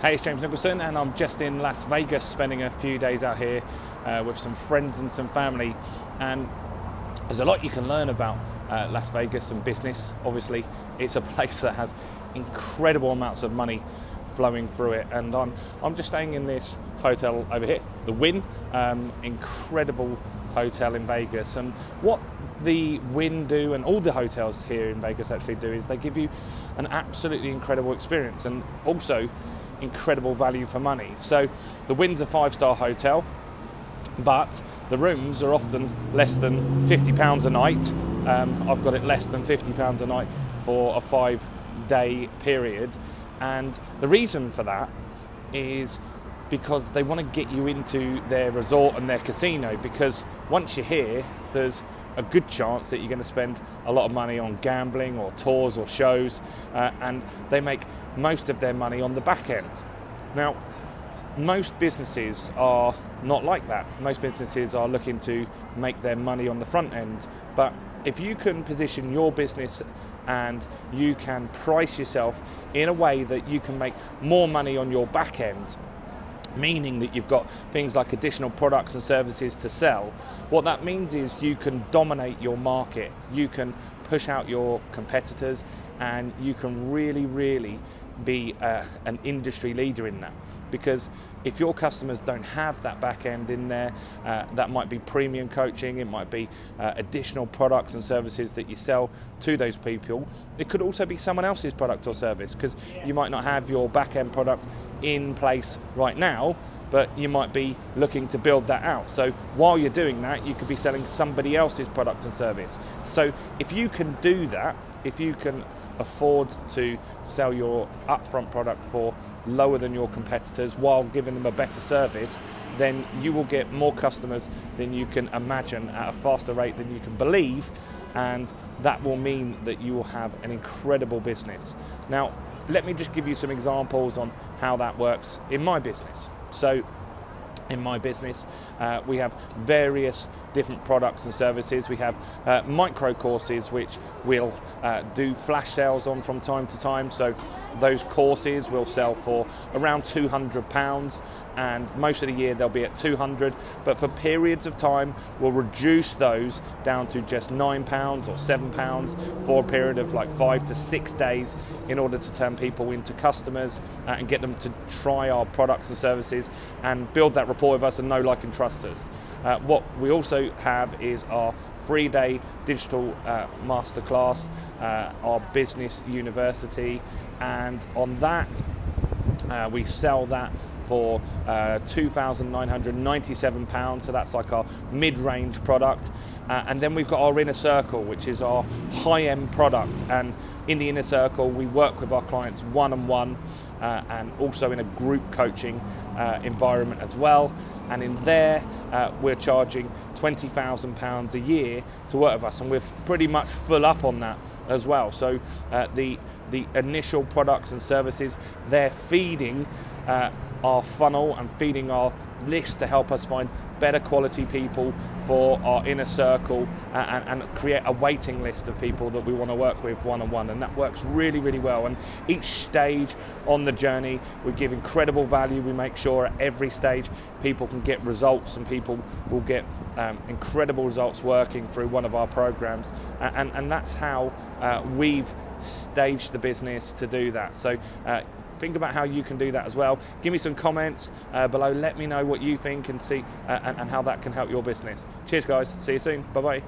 Hey, it's James Nicholson, and I'm just in Las Vegas spending a few days out here with some friends and some family. And there's a lot you can learn about Las Vegas and business. Obviously, it's a place that has incredible amounts of money flowing through it. And I'm just staying in this hotel over here, the Wynn, incredible hotel in Vegas. And what the Wynn do, and all the hotels here in Vegas actually do, is they give you an absolutely incredible experience and also incredible value for money. So the Wynn's a 5-star hotel, but the rooms are often less than £50 a night. I've got it less than £50 a night for a 5-day period, and the reason for that is because they want to get you into their resort and their casino, because once you're here, there's a good chance that you're going to spend a lot of money on gambling or tours or shows, and they make most of their money on the back end. Now, most businesses are not like that. Most businesses are looking to make their money on the front end. But if you can position your business and you can price yourself in a way that you can make more money on your back end, meaning that you've got things like additional products and services to sell, what that means is you can dominate your market, you can push out your competitors, and you can really be an industry leader in that. Because if your customers don't have that back end in there, that might be premium coaching, it might be additional products and services that you sell to those people. It could also be someone else's product or service, because you might not have your back end product in place right now, but you might be looking to build that out. So while you're doing that, you could be selling somebody else's product and service. So if you can do that, if you can afford to sell your upfront product for lower than your competitors while giving them a better service, then you will get more customers than you can imagine at a faster rate than you can believe, and that will mean that you will have an incredible business. Now, let me just give you some examples on how that works in my business. So in my business, we have various different products and services. We have micro courses which we'll do flash sales on from time to time. So those courses will sell for around £200, and most of the year they'll be at £200, but for periods of time we'll reduce those down to just £9 or £7 for a period of like 5 to 6 days, in order to turn people into customers and get them to try our products and services and build that rapport with us and know, like and trust us. What we also have is our 3-day digital masterclass, our business university, and on that we sell that for £2,997, so that's like our mid-range product. And then we've got our Inner Circle, which is our high-end product, and in the Inner Circle we work with our clients one-on-one and also in a group coaching environment as well. And in there we're charging £20,000 a year to work with us, and we're pretty much full up on that as well. So the initial products and services, they're feeding our funnel and feeding our list to help us find better quality people for our Inner Circle, and create a waiting list of people that we want to work with one-on-one, and that works really well. And each stage on the journey we give incredible value. We make sure at every stage people can get results, and people will get incredible results working through one of our programs, and that's how we've staged the business to do that. So think about how you can do that as well. Give me some comments below. Let me know what you think and see and how that can help your business. Cheers, guys. See you soon. Bye-bye.